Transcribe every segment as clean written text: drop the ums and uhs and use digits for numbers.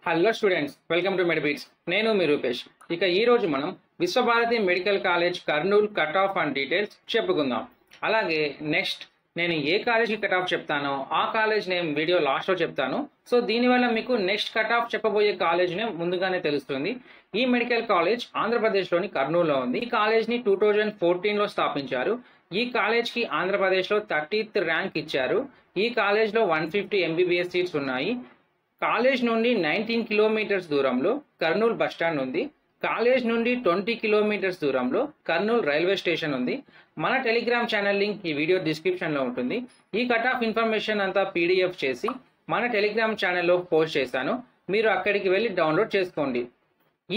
Hello students, welcome to Medibeats. నేను మీ రూపేష్. ఇక ఈ రోజు మనం Vishwabharati medical college Kurnool cut off and details చెప్పుకుందాం. అలాగే నెక్స్ట్ నేను ఏ కాలేజ్కి కట్ ఆఫ్ చెప్తానో ఆ కాలేజ్ నేమ్ వీడియో లాస్ట్లో చెప్తాను. సో దీనివల్ల మీకు నెక్స్ట్ కట్ ఆఫ్ చెప్పబోయే కాలేజ్ నేమ్ ముందుగానే తెలుస్తుంది. ఈ మెడికల్ కాలేజ్ ఆంధ్రప్రదేశ్లోని కర్నూలులో ఉంది. ఈ కాలేజ్ని 2014లో స్థాపించారు. ఈ కాలేజ్కి ఆంధ్రప్రదేశ్లో 30th ర్యాంక్ ఇచ్చారు. ఈ కాలేజ్లో 150 MBBS సీట్స్ ఉన్నాయి. కాలేజ్ నుండి 19 కిలోమీటర్స్ దూరంలో కర్నూలు బస్టాండ్ ఉంది. కాలేజ్ నుండి 20 కిలోమీటర్స్ దూరంలో కర్నూలు రైల్వే స్టేషన్ ఉంది. మన టెలిగ్రామ్ ఛానల్ లింక్ ఈ వీడియో డిస్క్రిప్షన్లో ఉంటుంది. ఈ కట్ ఆఫ్ ఇన్ఫర్మేషన్ అంతా PDF చేసి మన టెలిగ్రామ్ ఛానల్లో పోస్ట్ చేశాను. మీరు అక్కడికి వెళ్ళి డౌన్లోడ్ చేసుకోండి.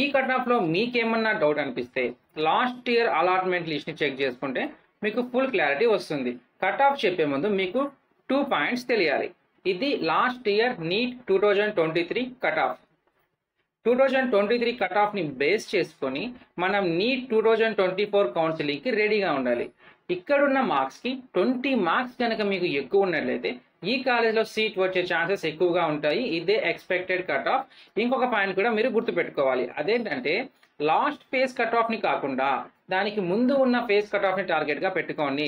ఈ కట్ ఆఫ్లో మీకేమన్నా డౌట్ అనిపిస్తే లాస్ట్ ఇయర్ అలాట్మెంట్ లిస్ట్ని చెక్ చేసుకుంటే మీకు ఫుల్ క్లారిటీ వస్తుంది. కట్ ఆఫ్ చెప్పే ముందు మీకు 2 పాయింట్స్ తెలియాలి. ఇది last year NEET 2023 cut off. 2023 cut ఆఫ్ని బేస్ చేసుకొని మనం నీట్ 2024 కౌన్సిలింగ్కి రెడీగా ఉండాలి. ఇక్కడున్న మార్క్స్కి 20 మార్క్స్ కనుక మీకు ఎక్కువ ఉన్నట్లయితే ఈ కాలేజ్లో సీట్ వచ్చే ఛాన్సెస్ ఎక్కువగా ఉంటాయి. ఇదే ఎక్స్పెక్టెడ్ కట్ ఆఫ్. ఇంకొక పాయింట్ కూడా మీరు గుర్తుపెట్టుకోవాలి. అదేంటంటే లాస్ట్ ఫేజ్ కట్ ఆఫ్ని కాకుండా దానికి ముందు ఉన్న ఫేజ్ కట్ ఆఫ్ని టార్గెట్గా పెట్టుకోండి.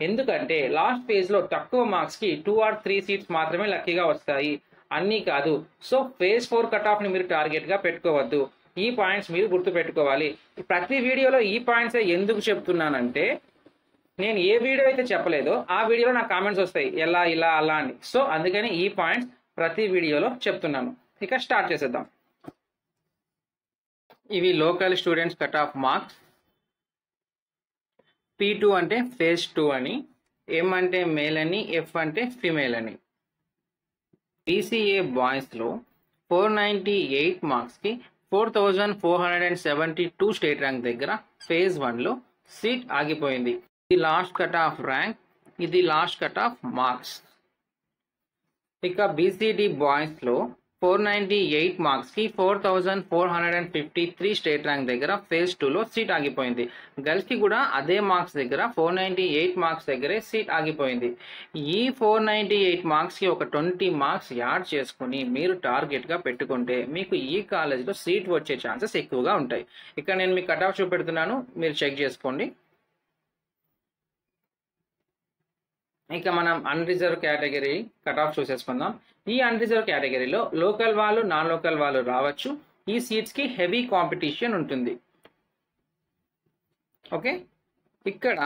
ఎందుకంటే లాస్ట్ ఫేజ్లో తక్కువ మార్క్స్కి 2 or 3 సీట్స్ మాత్రమే లక్కీగా వస్తాయి, అన్నీ కాదు. సో ఫేజ్ 4 కట్ ఆఫ్ని మీరు టార్గెట్గా పెట్టుకోవద్దు. ఈ పాయింట్స్ మీరు గుర్తుపెట్టుకోవాలి. ప్రతి వీడియోలో ఈ పాయింట్సే ఎందుకు చెప్తున్నానంటే నేను ఏ వీడియో అయితే చెప్పలేదో ఆ వీడియోలో నాకు కామెంట్స్ వస్తాయి, ఎలా ఇలా అలా అని. సో అందుకని ఈ పాయింట్స్ ప్రతి వీడియోలో చెప్తున్నాను. ఇక స్టార్ట్ చేసేద్దాం. ఇవి local students cut off marks. P2 అంటే ఫేజ్ 2 అని, M అంటే మేల్ అని, F అంటే ఫిమేల్ అని. BCA బాయ్స్లో 498 మార్క్స్కి 4472 స్టేట్ ర్యాంక్ దగ్గర ఫేజ్ 1లో సీట్ ఆగిపోయింది. ఇది లాస్ట్ కట్ ఆఫ్ ర్యాంక్, ఇది లాస్ట్ కట్ ఆఫ్ మార్క్స్. ఇక BCD బాయ్స్లో 498 మార్క్స్కి 4453 స్టేట్ ర్యాంక్ దగ్గర ఫేజ్ 2లో సీట్ ఆగిపోయింది. గర్ల్స్కి కూడా అదే మార్క్స్ దగ్గర 498 మార్క్స్ దగ్గరే సీట్ ఆగిపోయింది. ఈ 498 మార్క్స్కి ఒక 20 మార్క్స్ యాడ్ చేసుకుని మీరు టార్గెట్గా పెట్టుకుంటే మీకు ఈ కాలేజ్లో సీట్ వచ్చే ఛాన్సెస్ ఎక్కువగా ఉంటాయి. ఇక్కడ నేను మీకు కట్ ఆఫ్ చూపెడుతున్నాను, మీరు చెక్ చేసుకోండి. ఇక మనం అన్రిజర్వ్ కేటగిరీ కట్ ఆఫ్ చూసేసుకుందాం. ఈ అన్రిజర్వ్ కేటగిరీలో లోకల్ వాళ్ళు, నాన్ లోకల్ వాళ్ళు రావచ్చు. ఈ సీట్స్కి హెవీ కాంపిటీషన్ ఉంటుంది. ఓకే, ఇక్కడ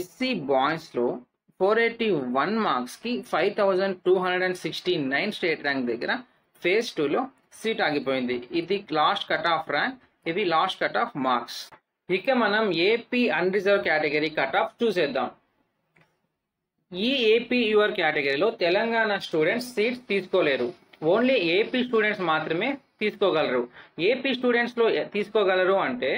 SC బాయ్స్లో 481 మార్క్స్కి 5269 స్టేట్ ర్యాంక్ దగ్గర ఫేజ్ 2లో సీట్ ఆగిపోయింది. ఇది లాస్ట్ కట్ ఆఫ్ ర్యాంక్, ఇవి లాస్ట్ కట్ ఆఫ్ మార్క్స్. ఇక మనం AP unreserve category cut off చూసేద్దాం. ఈ AP యువర్ కేటగిరీలో తెలంగాణ స్టూడెంట్స్ సీట్స్ తీసుకోలేరు. ఓన్లీ AP స్టూడెంట్స్ మాత్రమే తీసుకోగలరు. AP స్టూడెంట్స్లో తీసుకోగలరు అంటే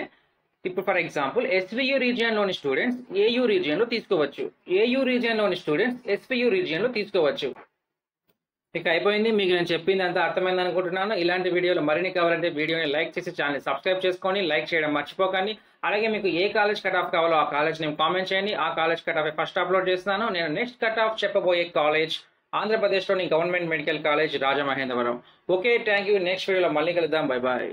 ఇప్పుడు ఫర్ ఎగ్జాంపుల్ SVU రీజియన్లోని స్టూడెంట్స్ AU రీజియన్లో తీసుకోవచ్చు, AU రీజియన్లోని స్టూడెంట్స్ SVU రీజియన్లో తీసుకోవచ్చు. ఇక అయిపోయింది. మీకు నేను చెప్పింది అంతా అర్థమైంది అనుకుంటున్నాను. ఇలాంటి వీడియోలు మరిన్ని కావాలంటే వీడియోని లైక్ చేసి ఛానల్ సబ్స్క్రైబ్ చేసుకొని లైక్ చేయడం మర్చిపోకండి. అలాగే మీకు ఏ కాలేజ్ కట్ ఆఫ్ కావాలో ఆ కాలేజ్ నేమ్ కామెంట్ చేయండి. ఆ college cut off first upload చేస్తున్నాను. నేను నెక్స్ట్ కట్ ఆఫ్ చెప్పబోయే కాలేజ్ ఆంధ్రప్రదేశ్లోని government medical college Rajamahendravaram. Okay, thank you. Next వీడియోలో మళ్ళీ కలుద్దాం. Bye bye.